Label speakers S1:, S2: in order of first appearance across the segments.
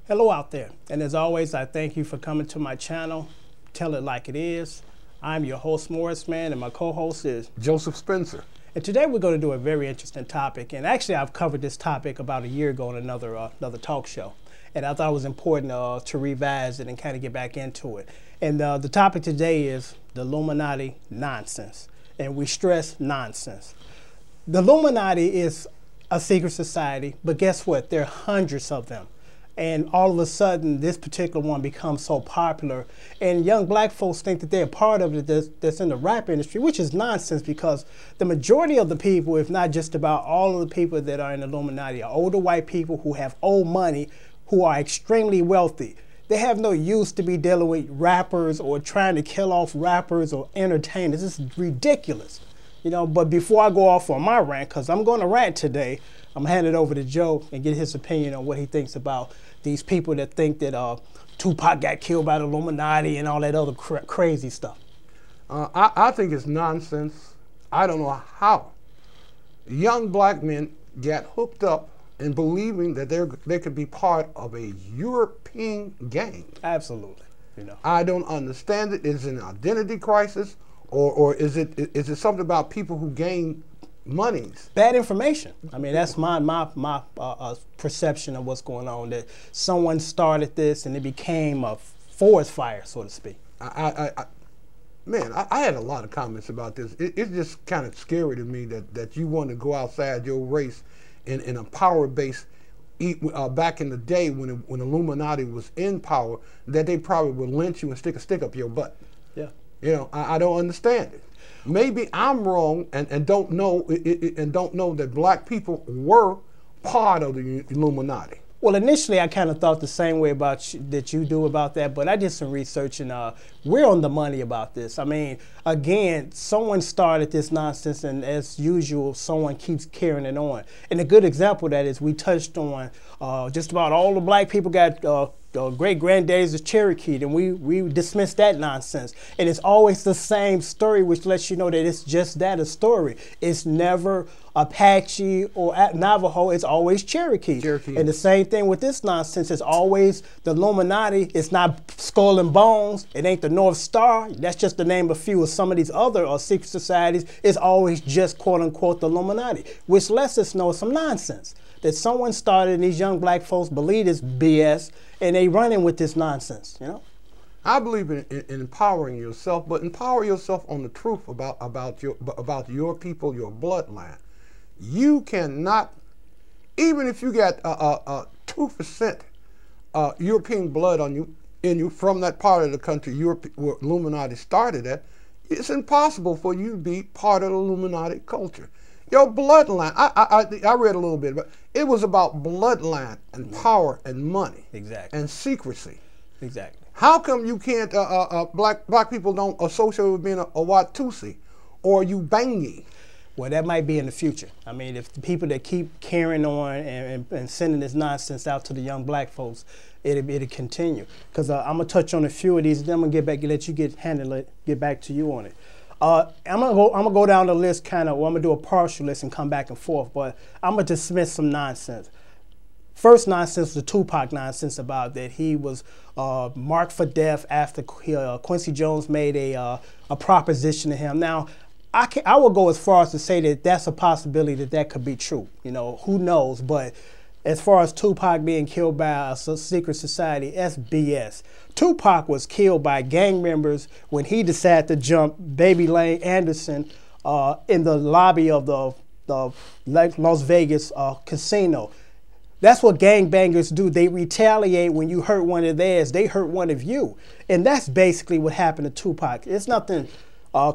S1: Hello out there, and as always, I thank you for coming to my channel, Tell It Like It Is. I'm your host, Morrisman, and my co-host is
S2: Joseph Spencer.
S1: And today we're going to do a very interesting topic, and actually I've covered this topic about a year ago in another talk show, and I thought it was important to revise it and kind of get back into it. And the topic today is the Illuminati nonsense, and we stress nonsense. The Illuminati is a secret society, but guess what? There are hundreds of them. And all of a sudden, this particular one becomes so popular, and young black folks think that they're a part of it that's in the rap industry, which is nonsense because the majority of the people, if not just about all of the people that are in the Illuminati, are older white people who have old money, who are extremely wealthy. They have no use to be dealing with rappers or trying to kill off rappers or entertainers. This is ridiculous. You know, but before I go off on my rant, because I'm going to rant today, I'm going to hand it over to Joe and get his opinion on what he thinks about these people that think that Tupac got killed by the Illuminati and all that other crazy stuff.
S2: I think it's nonsense. I don't know how young black men get hooked up in believing that they could be part of a European gang.
S1: Absolutely. You know,
S2: I don't understand it. Is it an identity crisis, or is it something about people who gain monies?
S1: Bad information. I mean, that's my perception of what's going on, that someone started this and it became a forest fire, so to speak.
S2: Man, I had a lot of comments about this. It's just kind of scary to me that you want to go outside your race in a power base. Back in the day when Illuminati was in power, that they probably would lynch you and stick a stick up your butt.
S1: Yeah.
S2: You know, I don't understand it. Maybe I'm wrong and don't know that black people were part of the Illuminati.
S1: Well, initially I kind of thought the same way that you do about that, but I did some research and we're on the money about this. I mean, again, someone started this nonsense, and as usual, someone keeps carrying it on. And a good example of that is we touched on just about all the black people got great granddaddies is Cherokee, and we dismissed that nonsense. And it's always the same story, which lets you know that it's just that, a story. It's never Apache or Navajo, it's always Cherokee. And the same thing with this nonsense, it's always the Illuminati. It's not Skull and Bones, it ain't the North Star. That's just the name of a few of some of these other secret societies. It's always just quote unquote the Illuminati, which lets us know some nonsense. That someone started and these young black folks believe this BS and they running with this nonsense, you know?
S2: I believe in empowering yourself, but empower yourself on the truth about your people, your bloodline. You cannot, even if you got 2% European blood in you from that part of the country where Illuminati started at, it's impossible for you to be part of the Illuminati culture. Your bloodline, I read a little bit, but it was about bloodline and power and money.
S1: Exactly.
S2: And secrecy.
S1: Exactly.
S2: How come you can't, black people don't associate with being a Watusi or Ubangi?
S1: Well, that might be in the future. I mean, if the people that keep carrying on and sending this nonsense out to the young black folks, it'll continue. Because I'm going to touch on a few of these, and then I'm going to get back and let you get back to you on it. I'm gonna go down the list kind of, well, I'm gonna do a partial list and come back and forth, but I'm gonna dismiss some nonsense. First nonsense, the Tupac nonsense about that he was marked for death after Quincy Jones made a proposition to him. Now, I will go as far as to say that that's a possibility that could be true. You know, who knows? But as far as Tupac being killed by a secret society, that's BS. Tupac was killed by gang members when he decided to jump Baby Lane Anderson in the lobby of the Las Vegas casino. That's what gangbangers do. They retaliate when you hurt one of theirs. They hurt one of you. And that's basically what happened to Tupac. It's nothing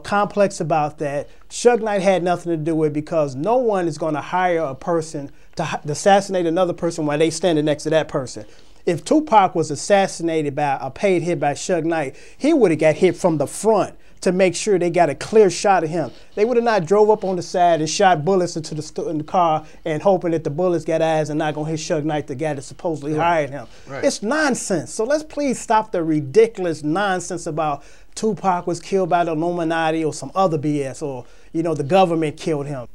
S1: complex about that. Suge Knight had nothing to do with it because no one is going to hire a person to assassinate another person while they standing next to that person. If Tupac was assassinated by a paid hit by Suge Knight, he would have got hit from the front to make sure they got a clear shot of him. They would have not drove up on the side and shot bullets into the car and hoping that the bullets got eyes and not gonna hit Suge Knight, the guy that supposedly hired him. Right. It's nonsense. So let's please stop the ridiculous nonsense about Tupac was killed by the Illuminati or some other BS, or, you know, the government killed him.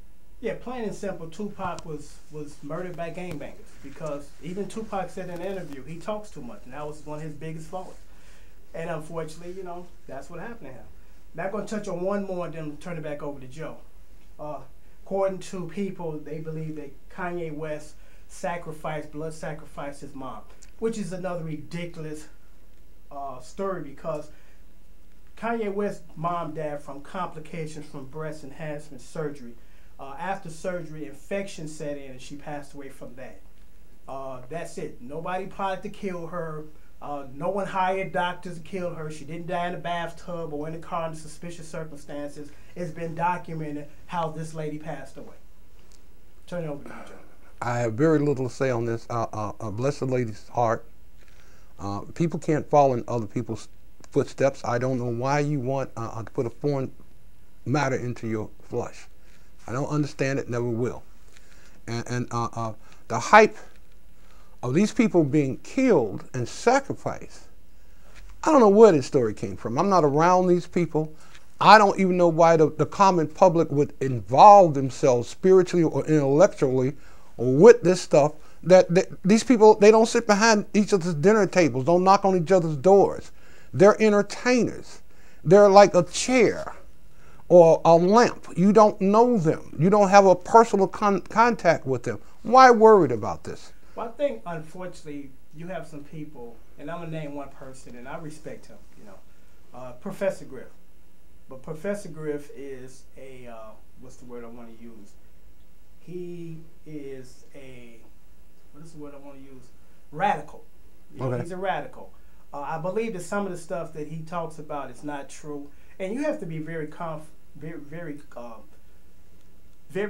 S1: Yeah, plain and simple, Tupac was murdered by gangbangers because even Tupac said in an interview he talks too much, and that was one of his biggest faults. And unfortunately, you know, that's what happened to him. Now I'm going to touch on one more and then turn it back over to Joe. According to people, they believe that Kanye West blood sacrificed his mom, which is another ridiculous story because Kanye West's mom died from complications from breast enhancement surgery. After surgery, infection set in and she passed away from that. That's it. Nobody plotted to kill her. No one hired doctors to kill her. She didn't die in a bathtub or in a car under suspicious circumstances. It's been documented how this lady passed away. Turn it over to you, Joe.
S2: I have very little to say on this. Bless the lady's heart. People can't follow in other people's footsteps. I don't know why you want to put a foreign matter into your flesh. I don't understand it, never will. And the hype of these people being killed and sacrificed, I don't know where this story came from. I'm not around these people. I don't even know why the common public would involve themselves spiritually or intellectually with this stuff. That these people, they don't sit behind each other's dinner tables, don't knock on each other's doors. They're entertainers. They're like a chair or a lamp. You don't know them. You don't have a personal contact with them. Why worried about this?
S1: Well, I think, unfortunately, you have some people, and I'm going to name one person, and I respect him, you know, Professor Griff. But Professor Griff is a, what's the word I want to use? He is a, what is the word I want to use? Radical. You know,
S2: okay.
S1: He's a radical. I believe that some of the stuff that he talks about is not true. And you have to be very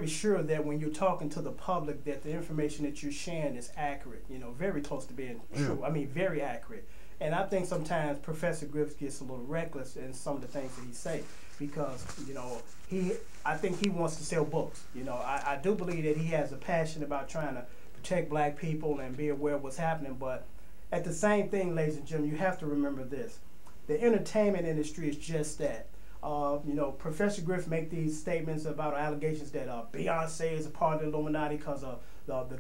S1: sure that when you're talking to the public that the information that you're sharing is accurate, you know, very close to being true. I mean, very accurate. And I think sometimes Professor Griff gets a little reckless in some of the things that he say because, you know, I think he wants to sell books. You know, I do believe that he has a passion about trying to protect black people and be aware of what's happening. But at the same thing, ladies and gentlemen, you have to remember this. The entertainment industry is just that. You know, Professor Griff make these statements about allegations that Beyonce is a part of the Illuminati because of the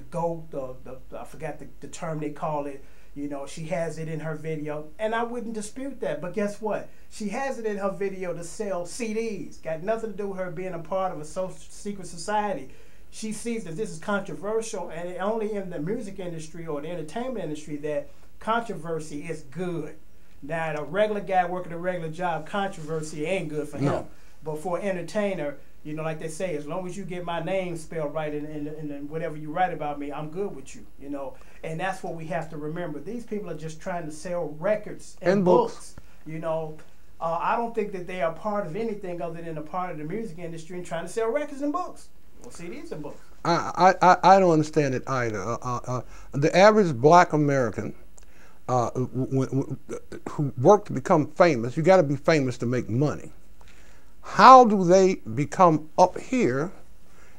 S1: GOAT, I forgot the term they call it. You know, she has it in her video, and I wouldn't dispute that. But guess what? She has it in her video to sell CDs. Got nothing to do with her being a part of a secret society. She sees that this is controversial, and only in the music industry or the entertainment industry that controversy is good. Now, a regular guy working a regular job, controversy ain't good for him. But for an entertainer, you know, like they say, as long as you get my name spelled right in whatever you write about me, I'm good with you, you know. And that's what we have to remember. These people are just trying to sell records and books. You know, I don't think that they are part of anything other than a part of the music industry and trying to sell records and books. Well, CDs and books.
S2: I don't understand it either. The average black American who work to become famous, you got to be famous to make money. How do they become up here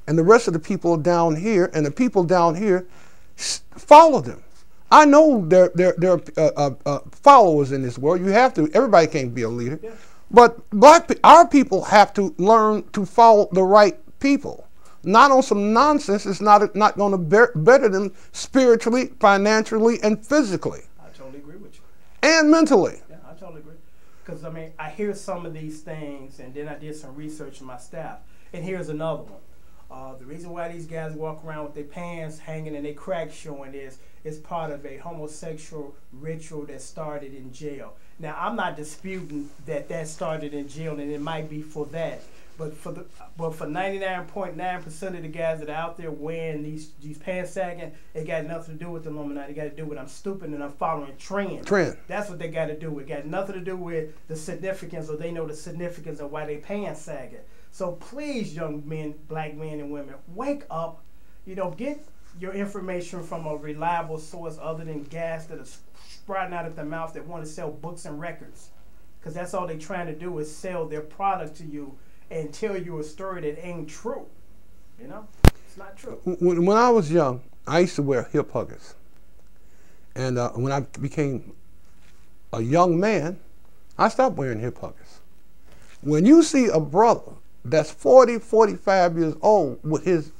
S2: and the rest of the people down here, and the people down here follow them? I know there are followers in this world. You have to. Everybody can't be a leader. Yeah. But our people have to learn to follow the right people. Not on some nonsense. It's not going to better them spiritually, financially, and physically.
S1: I totally agree with you.
S2: And mentally.
S1: Yeah, I totally agree. Because, I mean, I hear some of these things, and then I did some research in my staff. And here's another one. The reason why these guys walk around with their pants hanging and their crack showing is part of a homosexual ritual that started in jail. Now, I'm not disputing that started in jail, and it might be for that. But for 99.9% of the guys that are out there wearing these pants sagging, it got nothing to do with the Illuminati. It got to do with I'm stupid and I'm following trend. That's what they got to do. It got nothing to do with the significance, or they know the significance of why they pants sagging. So please, young men, black men and women, wake up. You know, get your information from a reliable source other than gas that is sprouting out of their mouth that want to sell books and records. Because that's all they're trying to do is sell their product to you and tell you a story that ain't true. You know? It's not true.
S2: When I was young, I used to wear hip huggers. And when I became a young man, I stopped wearing hip huggers. When you see a brother that's 40, 45 years old with his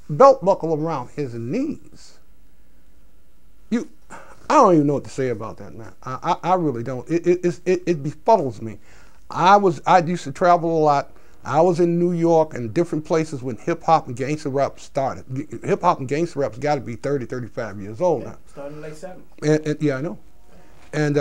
S2: belt buckle around his knees. I don't even know what to say about that, man. I really don't. It befuddles me. I used to travel a lot. I was in New York and different places when hip hop and gangster rap started. Hip hop and gangster rap's got to be 30, 35 years old now.
S1: Started in the late 70s.
S2: And yeah, I know. And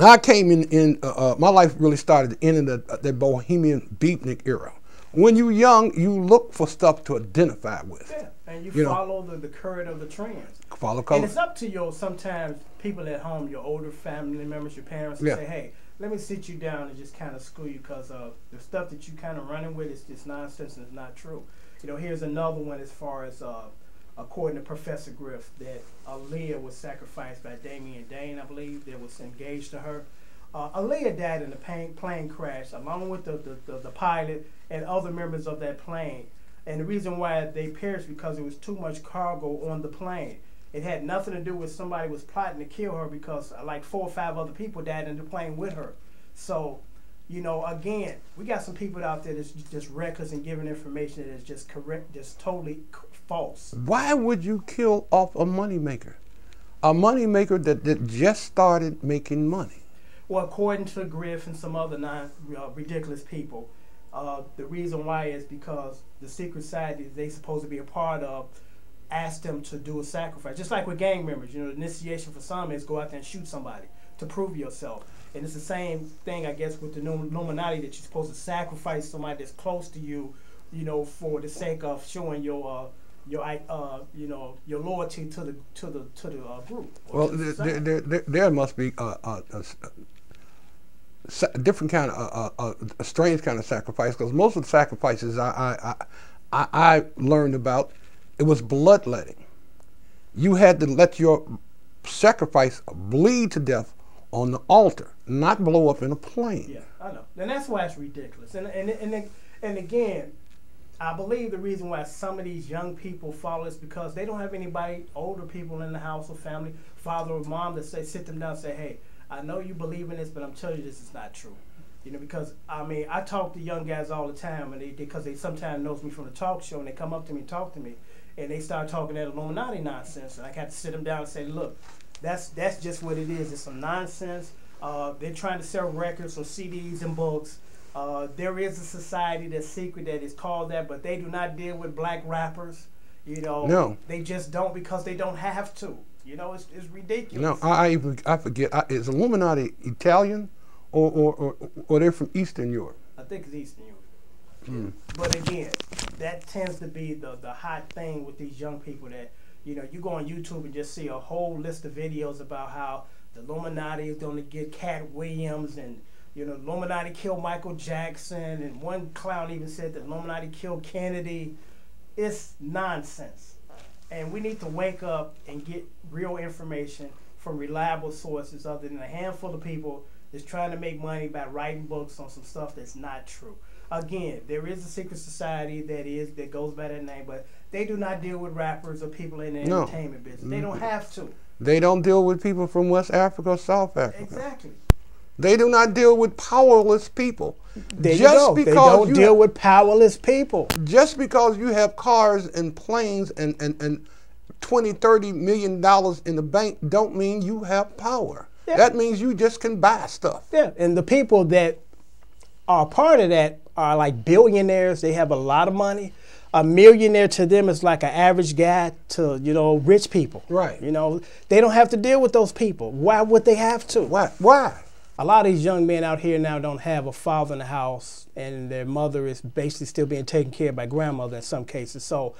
S2: I came in my life really started in the bohemian beatnik era. When you're young, you look for stuff to identify with.
S1: Yeah, and you follow the current of the trends.
S2: Follow color.
S1: And it's up to your, sometimes people at home, your older family members, your parents, say, hey, let me sit you down and just kind of school you, because the stuff that you kind of running with is just nonsense and it's not true. You know, here's another one as far as, according to Professor Griff, that Aaliyah was sacrificed by Damian Dane, I believe, that was engaged to her. Aaliyah died in a plane crash along with the pilot and other members of that plane. And the reason why they perished because there was too much cargo on the plane. It had nothing to do with somebody was plotting to kill her, because like 4 or 5 other people died in the plane with her. So, you know, again, we got some people out there that's just reckless and giving information that is just correct, just totally false.
S2: Why would you kill off a moneymaker? A moneymaker that just started making money.
S1: Well, according to Griff and some other ridiculous people, the reason why is because the secret society they're supposed to be a part of asked them to do a sacrifice. Just like with gang members, you know, the initiation for some is go out there and shoot somebody to prove yourself. And it's the same thing, I guess, with the Illuminati, that you're supposed to sacrifice somebody that's close to you, you know, for the sake of showing your you know, your loyalty to the group.
S2: Well, there must be a different kind of a strange kind of sacrifice, because most of the sacrifices I learned about, it was bloodletting. You had to let your sacrifice bleed to death on the altar, not blow up in a plane.
S1: Yeah, I know, and that's why it's ridiculous. And again, I believe the reason why some of these young people follow is because they don't have anybody, older people in the house or family, father or mom, that sit them down and say, hey, I know you believe in this, but I'm telling you this is not true. You know, because, I mean, I talk to young guys all the time, and because they sometimes knows me from the talk show, and they come up to me and talk to me, and they start talking that Illuminati nonsense, and I have to sit them down and say, look, that's just what it is. It's some nonsense. They're trying to sell records or CDs and books. There is a society that's secret that is called that, but they do not deal with black rappers. You know,
S2: no,
S1: they just don't, because they don't have to. You know, it's ridiculous.
S2: No, I forget. Is Illuminati Italian, or they're from Eastern Europe?
S1: I think it's Eastern Europe. But again, that tends to be the hot thing with these young people, that, you know, you go on YouTube and just see a whole list of videos about how the Illuminati is going to get Cat Williams, and, you know, Illuminati killed Michael Jackson, and one clown even said that Illuminati killed Kennedy. It's nonsense. And we need to wake up and get real information from reliable sources, other than a handful of people that's trying to make money by writing books on some stuff that's not true. Again, there is a secret society that goes by that name, but they do not deal with rappers or people in the entertainment business. They don't have to.
S2: They don't deal with people from West Africa or South Africa.
S1: Exactly.
S2: They do not deal with powerless people.
S1: There you go. They don't deal with powerless people.
S2: Just because you have cars and planes and $20, $30 million in the bank don't mean you have power. Yeah. That means you just can buy stuff.
S1: Yeah, and the people that are part of that are like billionaires. They have a lot of money. A millionaire to them is like an average guy to, you know, rich people.
S2: Right.
S1: You know, they don't have to deal with those people. Why would they have to?
S2: Why?
S1: A lot of these young men out here now don't have a father in the house, and their mother is basically still being taken care of by grandmother in some cases. So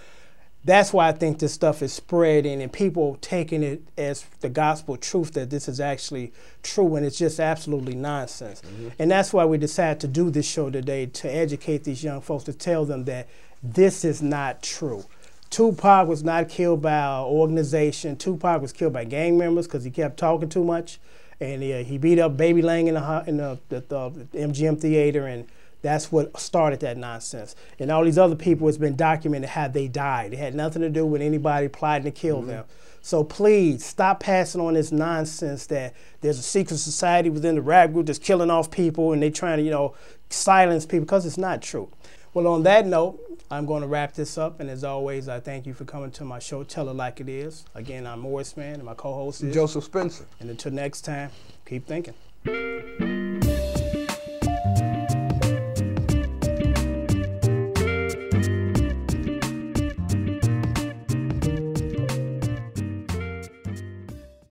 S1: that's why I think this stuff is spreading, and people taking it as the gospel truth that this is actually true, when it's just absolutely nonsense. And that's why we decided to do this show today, to educate these young folks, to tell them that this is not true. Tupac was not killed by an organization. Tupac was killed by gang members because he kept talking too much. And he beat up Baby Lang in the MGM theater, and that's what started that nonsense. And all these other people, it's been documented how they died. It had nothing to do with anybody plotting to kill them. So please, stop passing on this nonsense that there's a secret society within the rap group that's killing off people, and they trying to, you know, silence people because it's not true. Well, on that note, I'm going to wrap this up. And as always, I thank you for coming to my show, Tell It Like It Is. Again, I'm Morrisman, and my co-host is
S2: Joseph Spencer.
S1: And until next time, keep thinking.